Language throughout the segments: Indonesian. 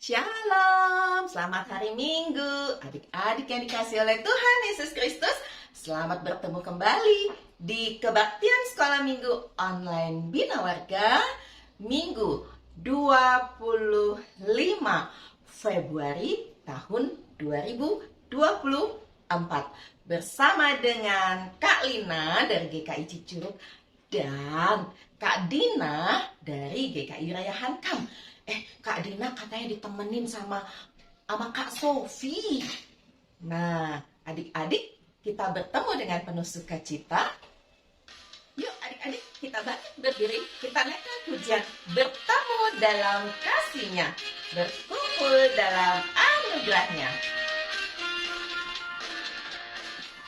Shalom, selamat hari Minggu. Adik-adik yang dikasih oleh Tuhan Yesus Kristus, selamat bertemu kembali di Kebaktian Sekolah Minggu Online Bina Warga, Minggu 25 Februari tahun 2024. Bersama dengan Kak Lina dari GKI Cicurug dan Kak Dina dari GKI Raya Hankam. Kak Dina katanya ditemenin sama Kak Sofi. Nah, adik-adik, kita bertemu dengan penuh sukacita. Yuk adik-adik, kita bangkit berdiri, kita naikkan pujian. Bertemu dalam kasih-Nya, berkumpul dalam anugerah-Nya.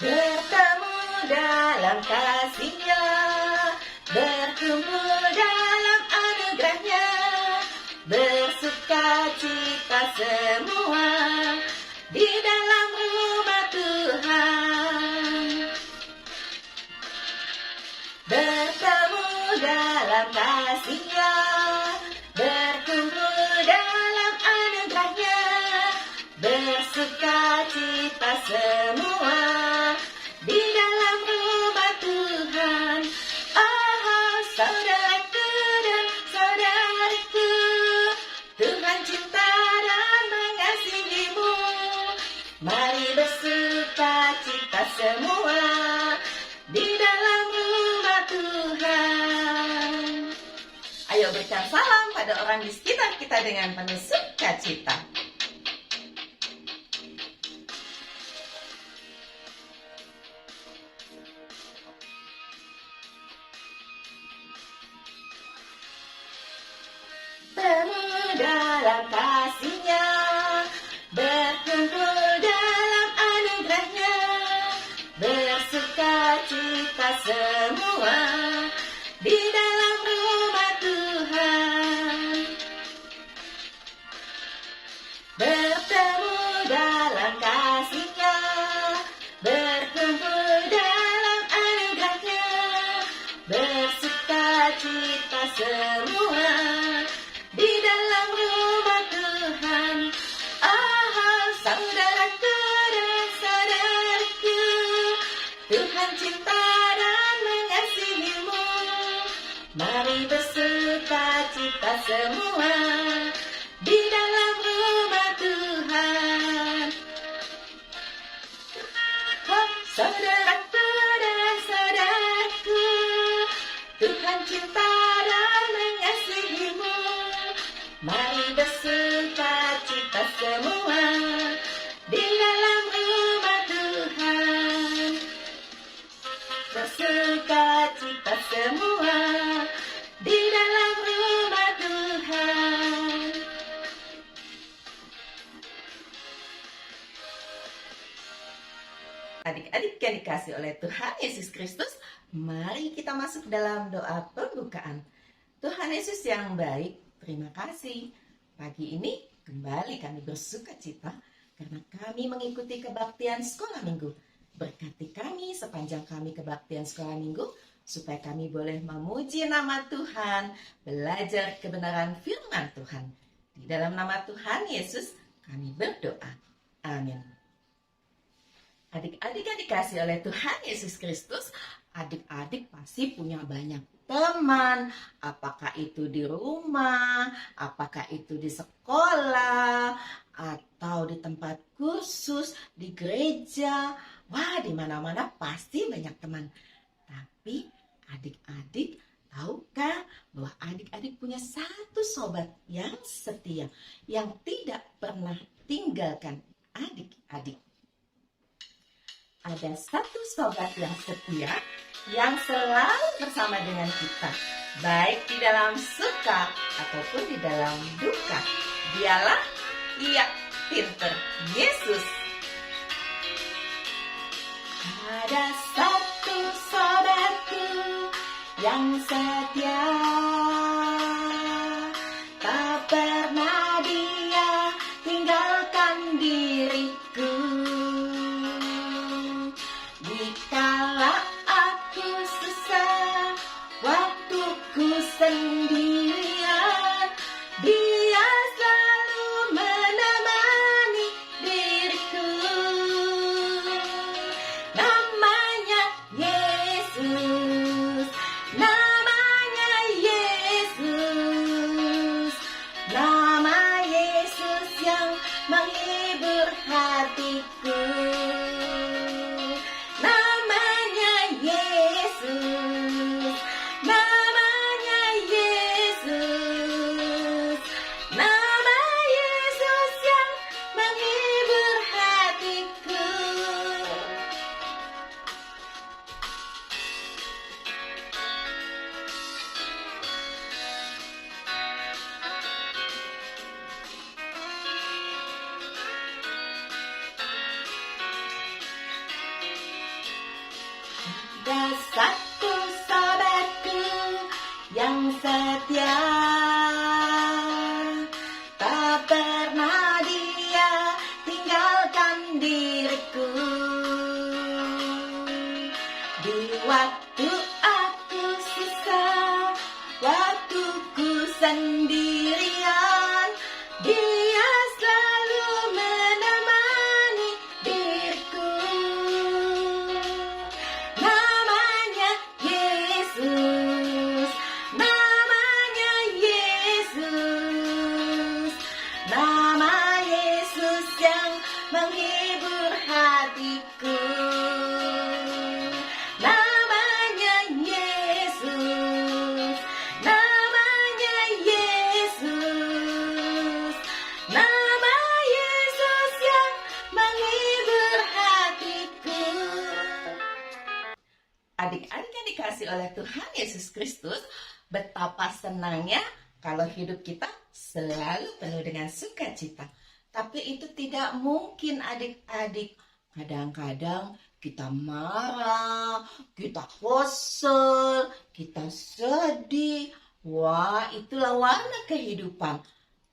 Bertemu dalam kasih-Nya, berkumpul dalam anugerah-Nya. Bersukacita semua di dalam rumah Tuhan. Bertemu dalam kasih-Nya, berkumpul dalam anugerah-Nya. Bersukacita semua di dalam rumah Tuhan. Oh, saudaraku dan saudariku, Tuhan cinta dan mengasihimu. Mari bersukacita semua di dalam rumah Tuhan. Ayo berikan salam pada orang di sekitar kita dengan penuh sukacita. Dalam kasih-Nya, berkumpul dalam anugerah-Nya. Bersukacita semua di dalam rumah Tuhan. Bertemu dalam kasih-Nya, berkumpul dalam anugerah-Nya. Bersukacita semua di dalam rumah Tuhan. Oh, saudaraku dan saudariku, Tuhan cinta dan mengasihimu. Mari bersukacita semua di dalam rumah Tuhan. Oh, saudaraku dan saudariku, Tuhan cinta dan mengasihimu. Mari bersukacita semua di dalam rumah Tuhan. Bersukacita semua di dalam rumah Tuhan. Adik-adik yang dikasih oleh Tuhan Yesus Kristus, mari kita masuk dalam doa pembukaan. Tuhan Yesus yang baik, terima kasih. Pagi ini kembali kami bersukacita karena kami mengikuti kebaktian sekolah minggu. Berkati kami sepanjang kami kebaktian sekolah minggu, supaya kami boleh memuji nama Tuhan, belajar kebenaran firman Tuhan. Di dalam nama Tuhan Yesus kami berdoa. Amin. Adik-adik yang dikasih oleh Tuhan Yesus Kristus, adik-adik pasti punya banyak teman, apakah itu di rumah, apakah itu di sekolah, atau di tempat kursus, di gereja. Wah, di mana-mana pasti banyak teman. Tapi adik-adik tahukah bahwa adik-adik punya satu sobat yang setia, yang tidak pernah tinggalkan adik-adik. Ada satu sobat yang setia yang selalu bersama dengan kita, baik di dalam suka ataupun di dalam duka. Dialah pinter Yesus. Ada satu sobatku yang setia, tak pernah dia tinggalkan diriku. Dikala aku susah, waktuku sendirian, dia selalu menghibur hatiku. Namanya Yesus, namanya Yesus, nama Yesus yang menghibur hatiku. Ada satu sahabatku yang setia, tak pernah dia tinggalkan diriku. Di waktu aku susah, waktuku sendirian, dia selalu menemani diriku. Namanya Yesus, namanya Yesus, nama Yesus yang menghibur hatiku. Namanya Yesus, namanya Yesus, nama Yesus yang menghibur hatiku. Adik-adik yang dikasih oleh Tuhan Yesus Kristus, betapa senangnya kalau hidup kita selalu penuh dengan sukacita. Tapi itu tidak mungkin adik-adik. Kadang-kadang kita marah, kita kesel, kita sedih. Wah, itulah warna kehidupan.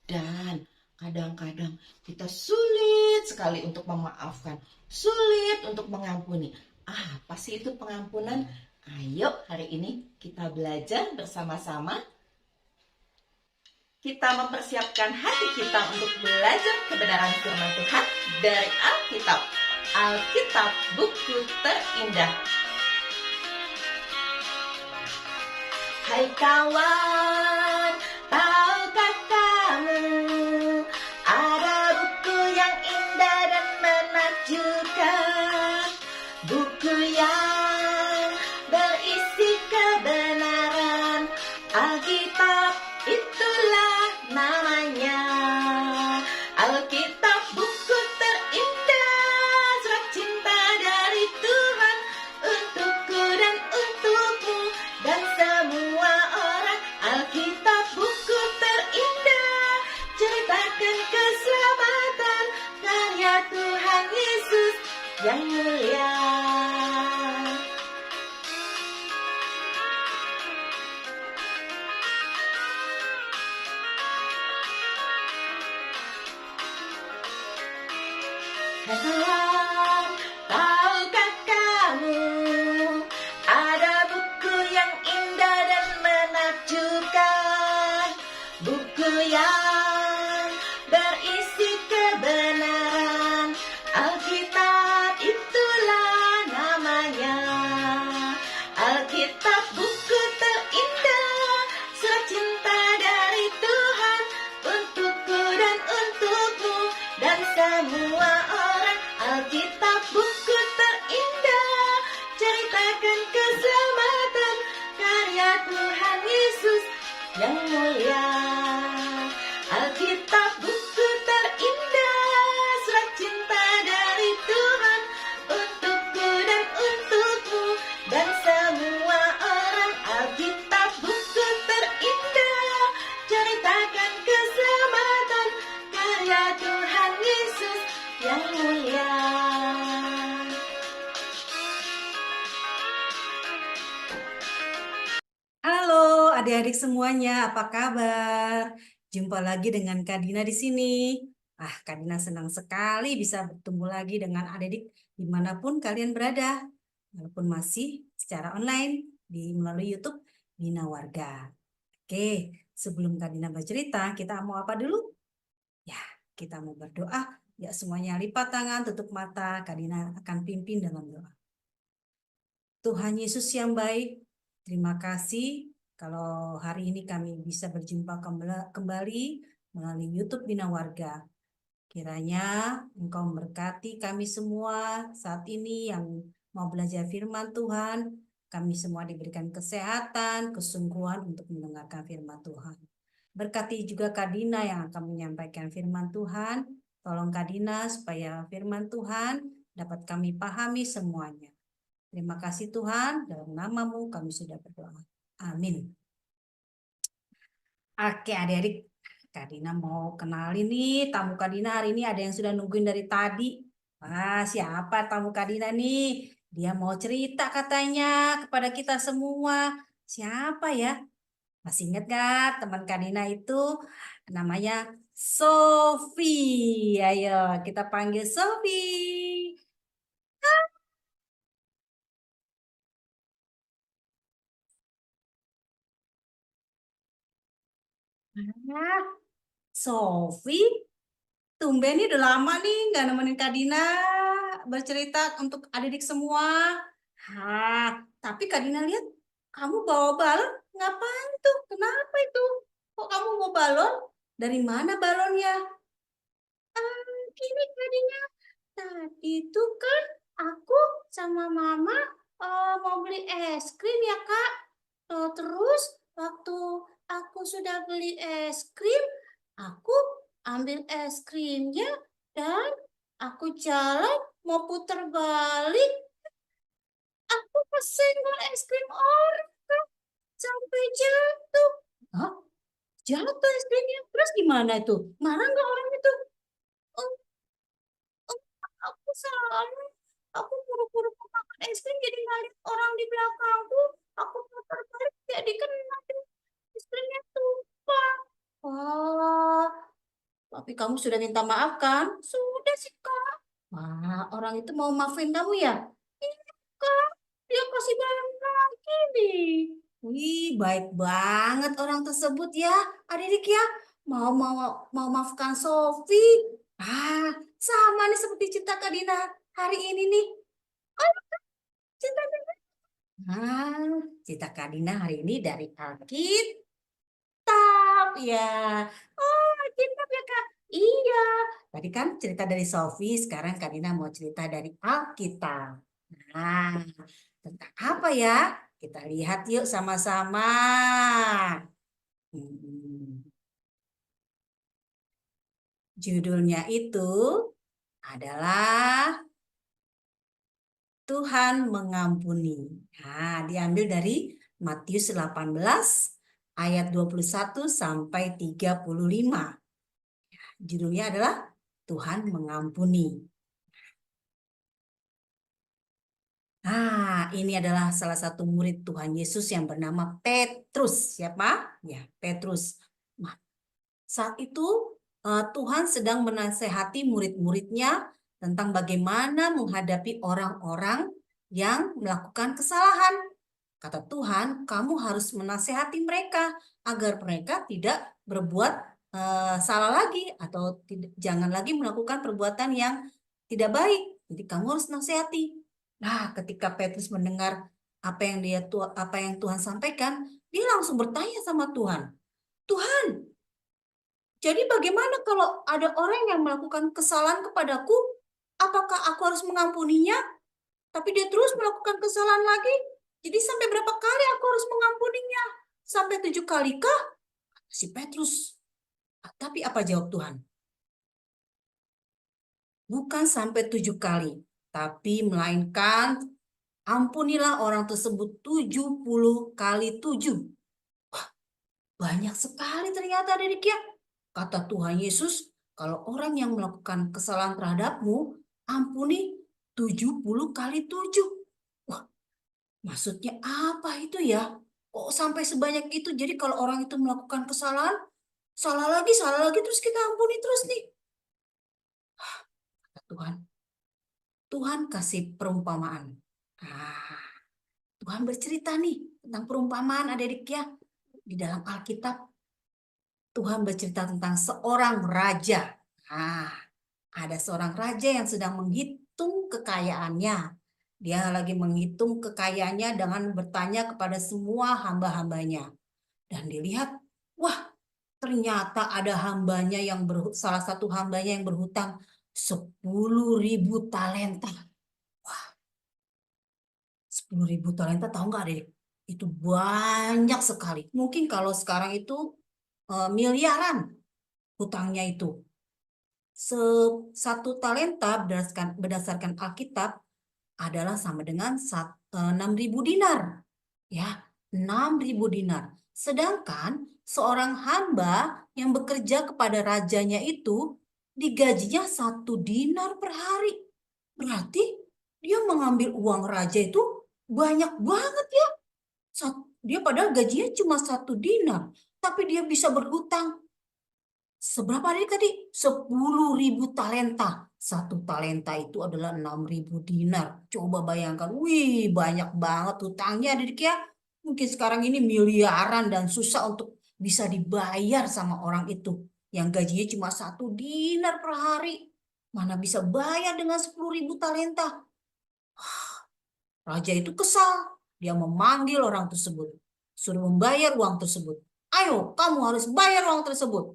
Dan kadang-kadang kita sulit sekali untuk memaafkan, sulit untuk mengampuni. Apa sih itu pengampunan? Ayo hari ini kita belajar bersama-sama. Kita mempersiapkan hati kita untuk belajar kebenaran firman Tuhan dari Alkitab. Alkitab, buku terindah. Hai kawan, tahukah kamu ada buku yang indah dan menakjubkan, buku yang berisi kebenaran. Alkitab itulah namanya. Alkitab, buku terindah, surat cinta dari Tuhan untukku dan untukmu dan semua orang. Alkitab, buku terindah, ceritakan keselamatan karya Tuhan Yesus yang mulia. Kawan, tahukah kamu ada buku yang indah dan menakjubkan, buku yang berisi kebenaran. Alkitab itulah namanya. Alkitab, buku terindah, surat cinta dari Tuhan untukku dan untukmu dan semua orang. Alkitab, buku terindah, ceritakan keselamatan karya Tuhan Yesus yang mulia. Alkitab, buku terindah, surat cinta dari Tuhan untukku dan untukmu dan semua orang. Alkitab, buku terindah, ceritakan keselamatan karya Tuhan Yesus yang mulia. Halo adik-adik semuanya, apa kabar? Jumpa lagi dengan Kak Dina di sini. Kak Dina senang sekali bisa bertemu lagi dengan adik-adik dimanapun kalian berada, walaupun masih secara online melalui YouTube Dina Warga. Oke, sebelum Kak Dina bercerita, kita mau apa dulu? Ya, kita mau berdoa. Ya, semuanya lipat tangan, tutup mata. Kak Dina akan pimpin dalam doa. Tuhan Yesus yang baik, terima kasih kalau hari ini kami bisa berjumpa kembali melalui YouTube Bina Warga. Kiranya Engkau memberkati kami semua saat ini yang mau belajar firman Tuhan. Kami semua diberikan kesehatan, kesungguhan untuk mendengarkan firman Tuhan. Berkati juga Kak Dina yang akan menyampaikan firman Tuhan. Tolong Kak Dina supaya firman Tuhan dapat kami pahami semuanya. Terima kasih Tuhan, dalam nama-Mu kami sudah berdoa. Amin. Oke adik-adik, Kak Dina mau kenalin nih tamu Kak Dina hari ini ada yang sudah nungguin dari tadi. Wah, siapa tamu Kak Dina nih? Dia mau cerita katanya kepada kita semua. Siapa ya? Masih ingat gak teman Kak Dina itu namanya Sofi. Ayo kita panggil Sofi. Ah, Sofi, tumben nih udah lama nih nggak nemenin Kak Dina bercerita untuk adik-adik semua. Hah, tapi Kak Dina lihat kamu bawa balon. Ngapain tuh? Kenapa itu? Kok kamu bawa balon? Dari mana balonnya? Gini Kak Dina, tadi itu kan aku sama Mama mau beli es krim ya Kak. Terus waktu aku sudah beli es krim, aku ambil es krimnya dan aku jalan mau putar balik. Aku kesenggol es krim orang Kak, sampai jatuh. Hah? Jatuh es krimnya? Terus gimana itu? Marah nggak orang itu? Oh, oh, aku salah. Aku buru-buru mau makan es krim jadi ngeliat orang di belakangku. Aku putar balik jadi kena es krimnya tumpah. Wah, tapi kamu sudah minta maaf kan? Sudah sih Kak. Wah, orang itu mau maafin kamu ya? Iya Kak, dia kasih barang lagi nih. Wih, baik banget orang tersebut ya, adik-adik ya. Mau maafkan Sofi. Ah, sama nih seperti cinta Kak Dina hari ini nih. Oh, cinta Dina. Ah, cinta Kak Dina hari ini dari Alkitab ya. Oh, Alkitab ya Kak. Iya. Tadi kan cerita dari Sofi, sekarang Kak Dina mau cerita dari Alkitab. Nah, tentang apa ya? Kita lihat yuk sama-sama. Hmm, Judulnya itu adalah Tuhan mengampuni. Nah, diambil dari Matius 18 ayat 21 sampai 35. Judulnya adalah Tuhan mengampuni. Nah, ini adalah salah satu murid Tuhan Yesus yang bernama Petrus. Siapa? Ya, Petrus. Nah, saat itu Tuhan sedang menasehati murid-muridnya tentang bagaimana menghadapi orang-orang yang melakukan kesalahan. Kata Tuhan, kamu harus menasehati mereka agar mereka tidak berbuat salah lagi atau jangan lagi melakukan perbuatan yang tidak baik. Jadi kamu harus nasihati. Nah, ketika Petrus mendengar apa yang Tuhan sampaikan, dia langsung bertanya sama Tuhan. Tuhan, jadi bagaimana kalau ada orang yang melakukan kesalahan kepadaku? Apakah aku harus mengampuninya? Tapi dia terus melakukan kesalahan lagi. Jadi sampai berapa kali aku harus mengampuninya? Sampai 7 kali kah? Si Petrus. Tapi apa jawab Tuhan? Bukan sampai 7 kali. Tapi melainkan ampunilah orang tersebut 70 kali 7. Banyak sekali ternyata adik ya. Kata Tuhan Yesus, kalau orang yang melakukan kesalahan terhadapmu, ampuni 70 kali 7. Wah, maksudnya apa itu ya? Kok sampai sebanyak itu? Jadi kalau orang itu melakukan kesalahan, salah lagi, terus kita ampuni terus nih. Kata Tuhan, Tuhan kasih perumpamaan. Ah, Tuhan bercerita nih tentang perumpamaan adik-adik ya. Di dalam Alkitab, Tuhan bercerita tentang seorang raja. Nah, ada seorang raja yang sedang menghitung kekayaannya. Dia lagi menghitung kekayaannya dengan bertanya kepada semua hamba-hambanya. Dan dilihat, wah, Ternyata ada hambanya salah satu hambanya yang berhutang 10.000 talenta. 10.000 talenta, tahu nggak deh? Itu banyak sekali. Mungkin kalau sekarang itu miliaran hutangnya itu. Satu talenta berdasarkan Alkitab adalah sama dengan 6.000 dinar. Ya, 6.000 dinar. Sedangkan seorang hamba yang bekerja kepada rajanya itu digajinya 1 dinar per hari. Berarti dia mengambil uang raja itu banyak banget ya. Dia padahal gajinya cuma 1 dinar, tapi dia bisa berhutang. Seberapa tadi? 10.000 talenta. 1 talenta itu adalah 6.000 dinar. Coba bayangkan, wih banyak banget hutangnya adik ya. Mungkin sekarang ini miliaran dan susah untuk bisa dibayar sama orang itu. Yang gajinya cuma 1 dinar per hari. Mana bisa bayar dengan 10.000 talenta? Raja itu kesal. Dia memanggil orang tersebut. Suruh membayar uang tersebut. Ayo, kamu harus bayar uang tersebut.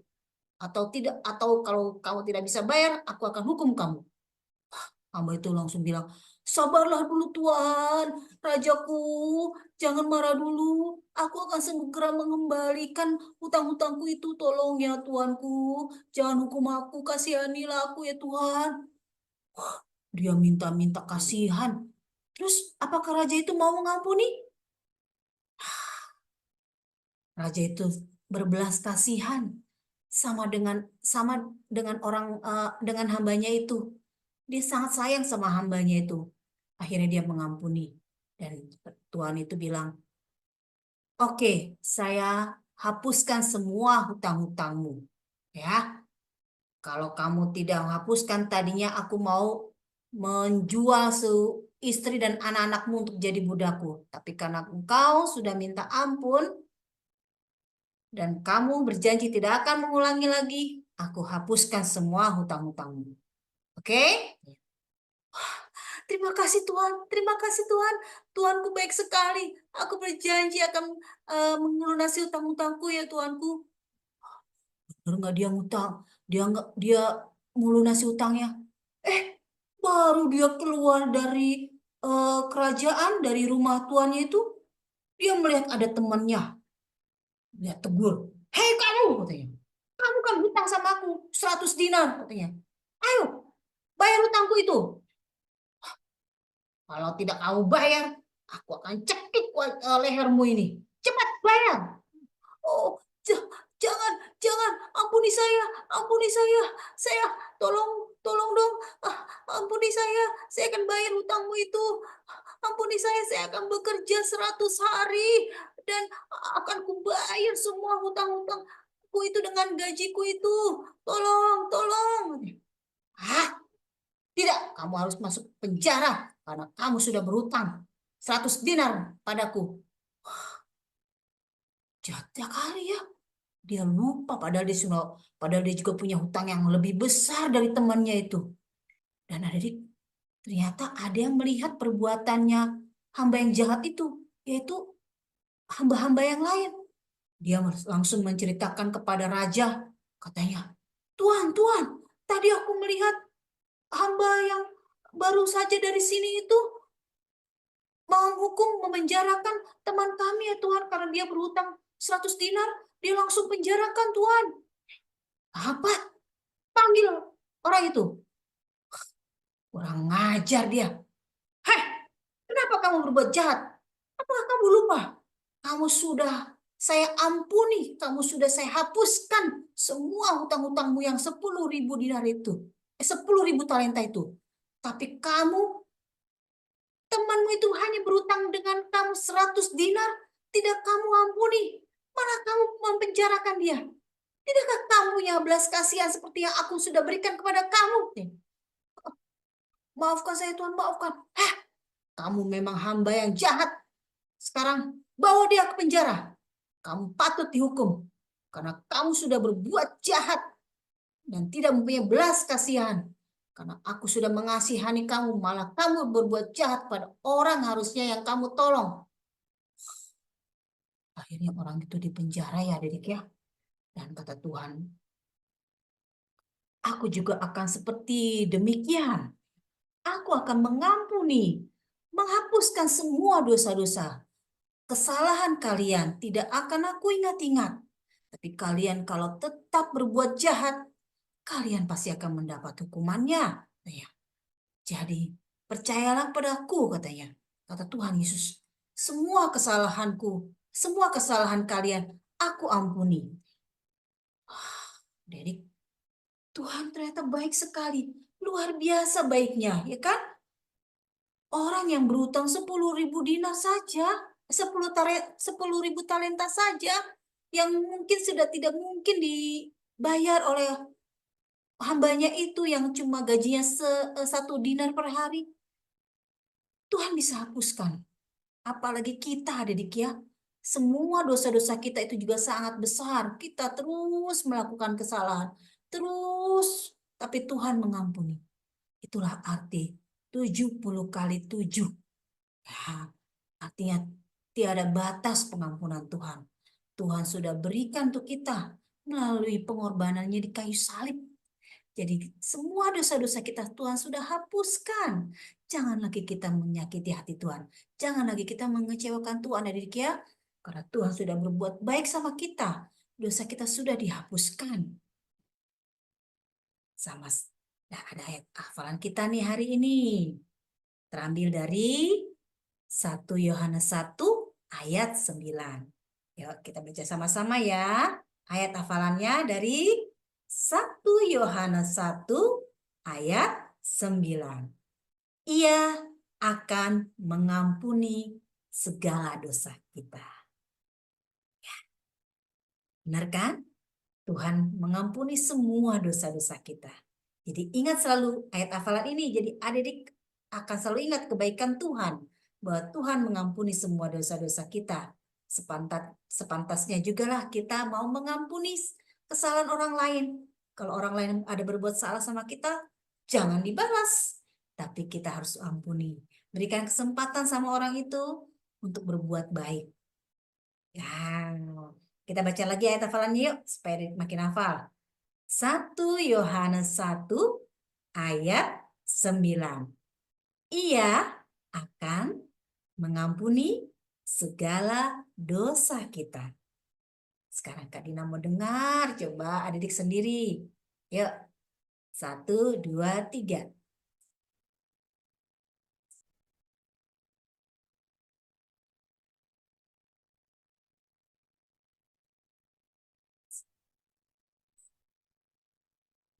Atau kalau kamu tidak bisa bayar, aku akan hukum kamu. Hamba itu langsung bilang, sabarlah dulu Tuhan, Rajaku, jangan marah dulu. Aku akan segera mengembalikan hutang-hutangku itu. Tolong ya Tuanku, jangan hukum aku, kasihanilah aku ya Tuhan. Dia minta-minta kasihan. Terus apakah raja itu mau mengampuni? Raja itu berbelas kasihan sama dengan dengan hambanya itu. Dia sangat sayang sama hambanya itu. Akhirnya dia mengampuni. Dan Tuhan itu bilang, oke, saya hapuskan semua hutang-hutangmu. Ya, kalau kamu tidak menghapuskan, tadinya aku mau menjual istri dan anak-anakmu untuk jadi budakku. Tapi karena engkau sudah minta ampun dan kamu berjanji tidak akan mengulangi lagi, aku hapuskan semua hutang-hutangmu. Oke? Terima kasih Tuhan, terima kasih Tuhan. Tuhanku baik sekali. Aku berjanji akan melunasi hutang-hutangku ya Tuhanku. Benar nggak dia ngutang? Dia melunasi hutangnya. Eh, baru dia keluar dari kerajaan, dari rumah tuannya itu, dia melihat ada temannya. Dia tegur. Hei kamu, katanya. Kamu kan hutang sama aku 100 dinar, katanya. Ayo, bayar hutangku itu. Kalau tidak kamu bayar, aku akan cekik lehermu ini. Cepat bayar. Oh, jangan, jangan, ampuni saya, ampuni saya. Saya, tolong dong. Ampuni saya akan bayar hutangmu itu. Ampuni saya akan bekerja 100 hari dan akan kubayar semua hutang-hutangku itu dengan gajiku itu. Tolong. Tidak, kamu harus masuk penjara karena kamu sudah berhutang 100 dinar padaku. Jahat kali ya. Dia lupa padahal dia juga punya hutang yang lebih besar dari temannya itu. Dan ternyata ada yang melihat perbuatannya hamba yang jahat itu, yaitu hamba-hamba yang lain. Dia langsung menceritakan kepada raja, katanya, Tuan, tadi aku melihat hamba yang baru saja dari sini itu memenjarakan teman kami ya Tuhan, karena dia berhutang 100 dinar, dia langsung penjarakan Tuhan. Apa? Panggil orang itu. Kurang ngajar dia. Heh, kenapa kamu berbuat jahat? Apakah kamu lupa? Kamu sudah saya ampuni, kamu sudah saya hapuskan semua hutang-hutangmu yang 10.000 dinar itu. 10.000 talenta itu. Tapi temanmu itu hanya berutang dengan kamu 100 dinar, tidak kamu ampuni. Malah kamu mempenjarakan dia. Tidakkah kamu punya belas kasihan seperti yang aku sudah berikan kepada kamu? Maafkan saya Tuhan, maafkan. Kamu memang hamba yang jahat. Sekarang bawa dia ke penjara. Kamu patut dihukum. Karena kamu sudah berbuat jahat dan tidak mempunyai belas kasihan. Karena aku sudah mengasihani kamu, malah kamu berbuat jahat pada orang harusnya yang kamu tolong. Akhirnya orang itu dipenjara ya, Dedek ya. Dan kata Tuhan, aku juga akan seperti demikian. Aku akan mengampuni, menghapuskan semua dosa-dosa. Kesalahan kalian tidak akan aku ingat-ingat. Tapi kalian kalau tetap berbuat jahat, kalian pasti akan mendapat hukumannya. Katanya. Jadi, percayalah padaku, katanya. Kata Tuhan Yesus, semua kesalahanku, semua kesalahan kalian, aku ampuni. Jadi, Tuhan ternyata baik sekali. Luar biasa baiknya, ya kan? Orang yang berutang 10.000 dinar saja, 10.000 talenta saja, yang mungkin sudah tidak mungkin dibayar oleh hambanya itu yang cuma gajinya 1 dinar per hari. Tuhan bisa hapuskan. Apalagi kita, adik ya. Semua dosa-dosa kita itu juga sangat besar. Kita terus melakukan kesalahan. Terus, tapi Tuhan mengampuni. Itulah arti 70 kali 7. Ya, artinya tiada batas pengampunan Tuhan. Tuhan sudah berikan untuk kita melalui pengorbanannya di kayu salib. Jadi semua dosa-dosa kita Tuhan sudah hapuskan. Jangan lagi kita menyakiti hati Tuhan. Jangan lagi kita mengecewakan Tuhan, adik ya. Karena Tuhan sudah berbuat baik sama kita. Dosa kita sudah dihapuskan. Sama. Nah, ada ayat hafalan kita nih hari ini. Terambil dari 1 Yohanes 1 ayat 9. Yuk kita baca sama-sama ya. Ayat hafalannya dari 1 Yohanes 1 ayat 9. Ia akan mengampuni segala dosa kita. Ya. Benar kan? Tuhan mengampuni semua dosa-dosa kita. Jadi ingat selalu ayat hafalan ini. Jadi adik-adik akan selalu ingat kebaikan Tuhan. Bahwa Tuhan mengampuni semua dosa-dosa kita. Sepantasnya juga lah kita mau mengampuni kesalahan orang lain. Kalau orang lain ada berbuat salah sama kita, jangan dibalas. Tapi kita harus ampuni. Berikan kesempatan sama orang itu untuk berbuat baik. Ya, kita baca lagi ayat hafalannya yuk, supaya makin hafal. 1 Yohanes 1 ayat 9. Ia akan mengampuni segala dosa kita. Sekarang Kak Dina mau dengar, coba adik-adik sendiri. Yuk, 1, 2, 3.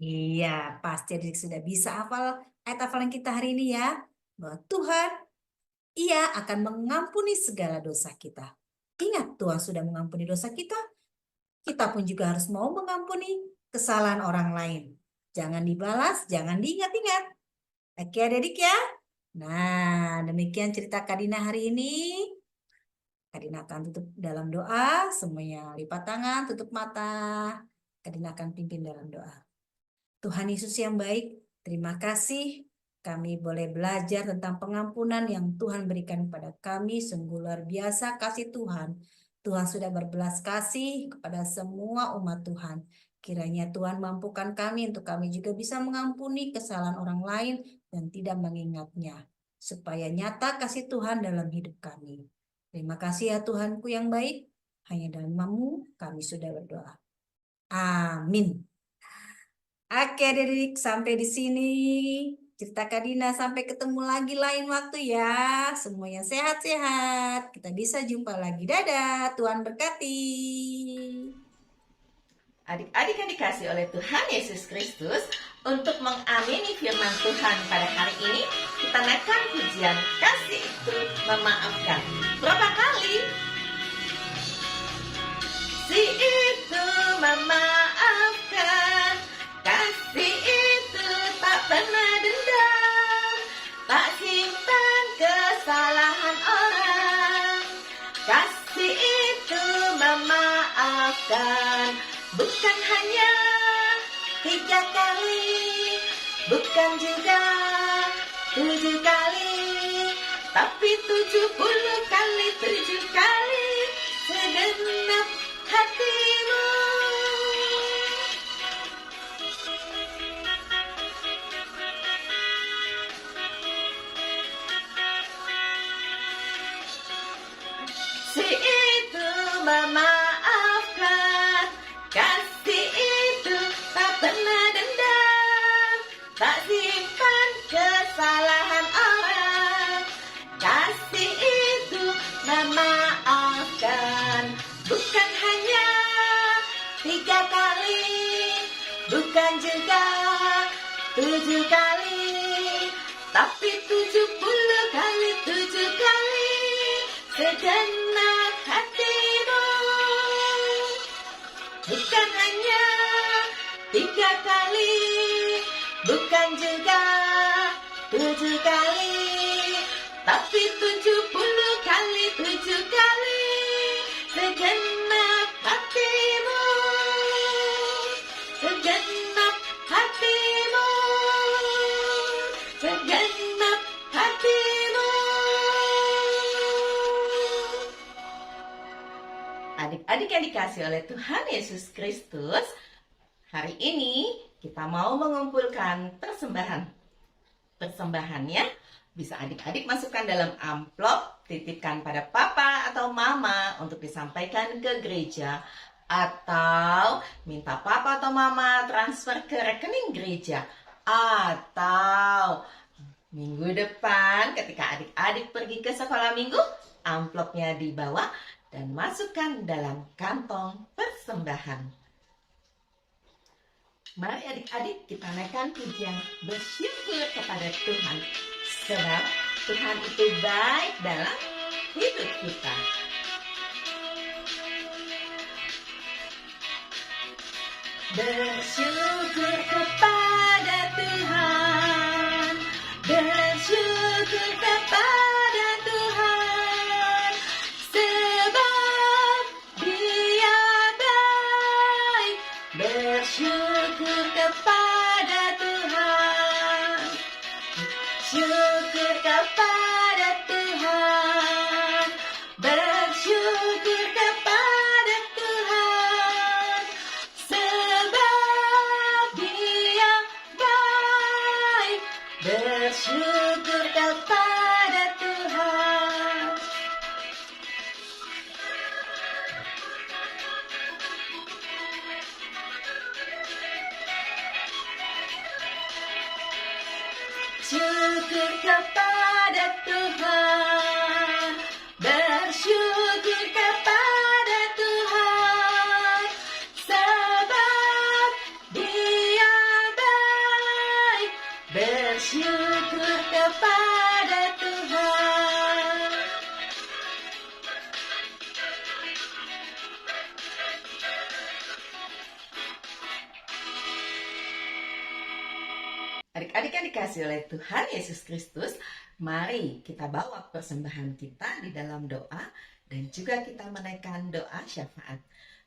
Iya, pasti adik sudah bisa hafal ayat hafalan kita hari ini ya. Bahwa Tuhan, Ia akan mengampuni segala dosa kita. Ingat, Tuhan sudah mengampuni dosa kita. Kita pun juga harus mau mengampuni kesalahan orang lain. Jangan dibalas, jangan diingat-ingat. Oke adik ya. Nah, demikian cerita Kadina hari ini. Kadina akan tutup dalam doa. Semuanya lipat tangan, tutup mata. Kadina akan pimpin dalam doa. Tuhan Yesus yang baik, terima kasih kami boleh belajar tentang pengampunan yang Tuhan berikan kepada kami. Sungguh luar biasa kasih Tuhan. Tuhan sudah berbelas kasih kepada semua umat Tuhan. Kiranya Tuhan mampukan kami untuk kami juga bisa mengampuni kesalahan orang lain dan tidak mengingatnya. Supaya nyata kasih Tuhan dalam hidup kami. Terima kasih ya Tuhanku yang baik. Hanya dalam nama-Mu kami sudah berdoa. Amin. Oke, adik-adik, sampai di sini cerita Kak Dina. Sampai ketemu lagi lain waktu ya. Semuanya sehat-sehat. Kita bisa jumpa lagi. Dadah, Tuhan berkati. Adik-adik yang dikasih oleh Tuhan Yesus Kristus, untuk mengamini firman Tuhan pada hari ini, kita naikkan pujian kasih itu memaafkan. Berapa kali? Si itu memaafkan, kasih itu tak pernah dendam, tak simpan kesalahan orang. Kasih itu memaafkan, bukan hanya 3 kali, bukan juga 7 kali, tapi 70 kali 7 kali segenap hatimu. memaafkan. Kasih itu tak pernah dendam, tak simpan kesalahan orang. Kasih itu memaafkan, bukan hanya 3 kali, bukan juga 7 kali, tapi 70 kali 7 kali segenap hatimu. Bukan hanya 3 kali, bukan juga 7 kali, tapi 70 kali 7 kali segenap hatimu. Segenap hatimu, segenap hatimu. Adik-adik yang dikasih oleh Tuhan Yesus Kristus, hari ini kita mau mengumpulkan persembahan. Persembahannya bisa adik-adik masukkan dalam amplop, titipkan pada papa atau mama untuk disampaikan ke gereja, atau minta papa atau mama transfer ke rekening gereja, atau minggu depan ketika adik-adik pergi ke sekolah minggu, amplopnya dibawa dan masukkan dalam kantong persembahan. Mari adik-adik kita naikkan pujian bersyukur kepada Tuhan, sebab Tuhan itu baik dalam hidup kita. Bersyukur kepada Tuhan, bersyukur kepada Tuhan, sebab Dia baik. Bersyukur kepada Tuhan, syukur kepada Tuhan, bersyukur kepada Tuhan, sebab Dia baik. Bersyukur kepada Tuhan. Syukur kepada Tuhan, bersyukur kepada Tuhan, sebab Dia baik. Bersyukur kepada Tuhan. Adik-adik yang dikasih oleh Tuhan Yesus Kristus, mari kita bawa persembahan kita di dalam doa dan juga kita menaikkan doa syafaat.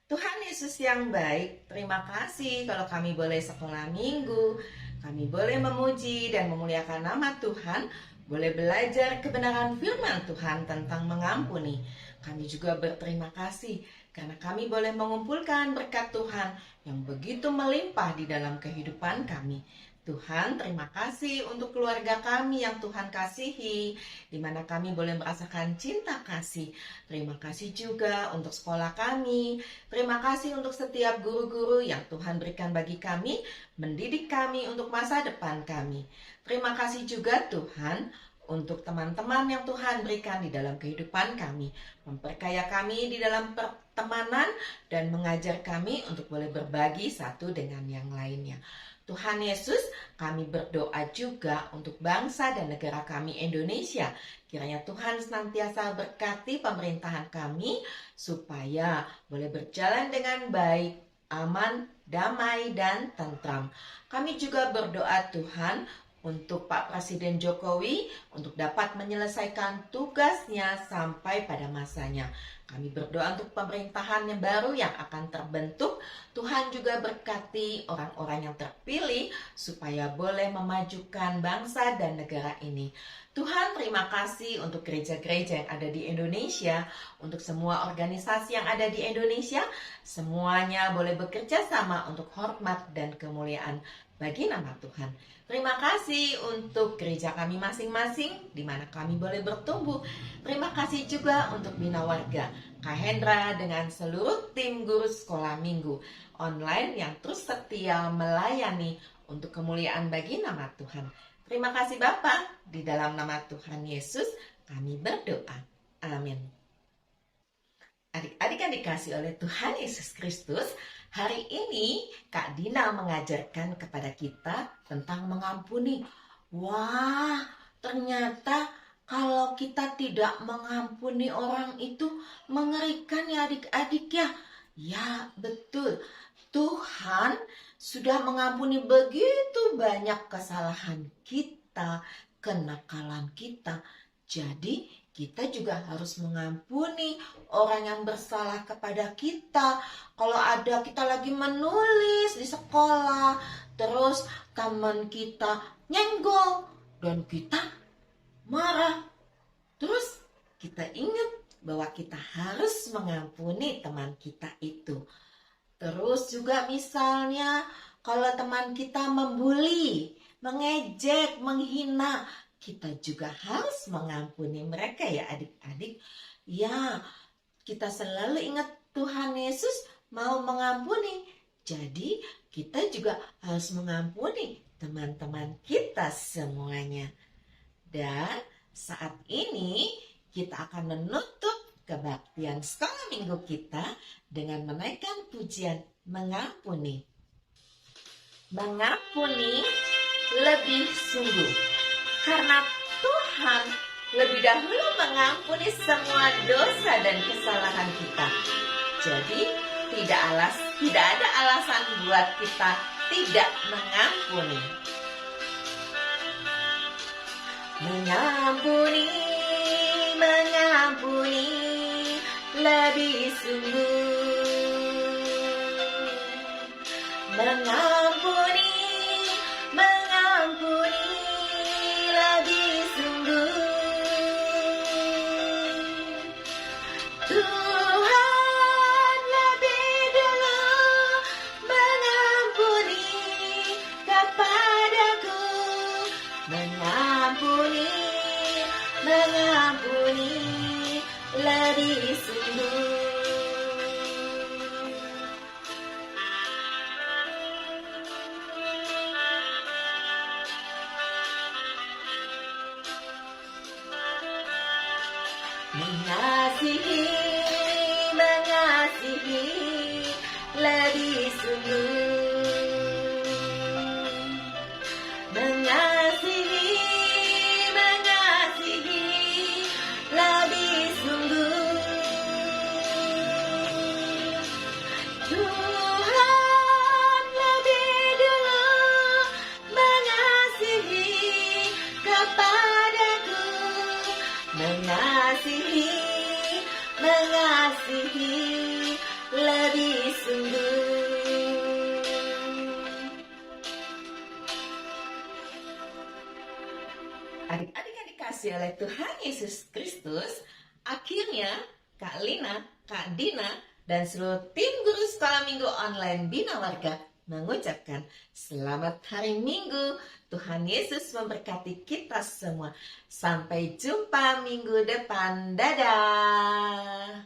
Tuhan Yesus yang baik, terima kasih kalau kami boleh sekolah minggu, kami boleh memuji dan memuliakan nama Tuhan, boleh belajar kebenaran firman Tuhan tentang mengampuni. Kami juga berterima kasih karena kami boleh mengumpulkan berkat Tuhan yang begitu melimpah di dalam kehidupan kami. Tuhan, terima kasih untuk keluarga kami yang Tuhan kasihi, di mana kami boleh merasakan cinta kasih. Terima kasih juga untuk sekolah kami. Terima kasih untuk setiap guru-guru yang Tuhan berikan bagi kami, mendidik kami untuk masa depan kami. Terima kasih juga Tuhan untuk teman-teman yang Tuhan berikan di dalam kehidupan kami, memperkaya kami di dalam pertemanan dan mengajar kami untuk boleh berbagi satu dengan yang lainnya. Tuhan Yesus, kami berdoa juga untuk bangsa dan negara kami Indonesia. Kiranya Tuhan senantiasa berkati pemerintahan kami supaya boleh berjalan dengan baik, aman, damai, dan tentram. Kami juga berdoa Tuhan untuk Pak Presiden Jokowi untuk dapat menyelesaikan tugasnya sampai pada masanya. Kami berdoa untuk pemerintahan yang baru yang akan terbentuk. Tuhan juga berkati orang-orang yang terpilih supaya boleh memajukan bangsa dan negara ini. Tuhan, terima kasih untuk gereja-gereja yang ada di Indonesia, untuk semua organisasi yang ada di Indonesia, semuanya boleh bekerja sama untuk hormat dan kemuliaan bagi nama Tuhan. Terima kasih untuk gereja kami masing-masing di mana kami boleh bertumbuh. Terima kasih juga untuk Bina Warga, Kak Hendra dengan seluruh tim guru sekolah minggu online yang terus setia melayani untuk kemuliaan bagi nama Tuhan. Terima kasih Bapak, di dalam nama Tuhan Yesus kami berdoa. Amin. Adik-adik yang dikasih oleh Tuhan Yesus Kristus, hari ini Kak Dina mengajarkan kepada kita tentang mengampuni. Wah, ternyata kalau kita tidak mengampuni orang itu mengerikan ya adik-adik ya. Ya, betul. Tuhan sudah mengampuni begitu banyak kesalahan kita, kenakalan kita. Jadi kita juga harus mengampuni orang yang bersalah kepada kita. Kalau ada kita lagi menulis di sekolah, terus teman kita nyenggol dan kita marah. Terus kita ingat bahwa kita harus mengampuni teman kita itu. Terus juga misalnya kalau teman kita membuli, mengejek, menghina, kita juga harus mengampuni mereka ya adik-adik. Ya, kita selalu ingat Tuhan Yesus mau mengampuni. Jadi kita juga harus mengampuni teman-teman kita semuanya. Dan saat ini kita akan menutup kebaktian sekolah minggu kita dengan menaikkan pujian mengampuni. Mengampuni lebih sungguh. Karena Tuhan lebih dahulu mengampuni semua dosa dan kesalahan kita. Jadi tidak ada alasan buat kita tidak mengampuni. Mengampuni, mengampuni lebih sungguh. Mengampuni, mengampuni lebih sungguh. Tuhan lebih dulu mengampuni kepadaku. Mengampuni, mengampuni lebih sungguh. Mengasihi, mengasihi lebih sungguh. Mengasihi, mengasihi lebih sungguh. Tuhan lebih dulu mengasihi kepadaku. Mengasihi, mengasihi lebih sungguh. Adik-adik yang dikasih oleh Tuhan Yesus Kristus, akhirnya Kak Lina, Kak Dina, dan seluruh tim guru sekolah minggu online Bina Warga mengucapkan selamat hari Minggu. Tuhan Yesus memberkati kita semua. Sampai jumpa minggu depan. Dadah.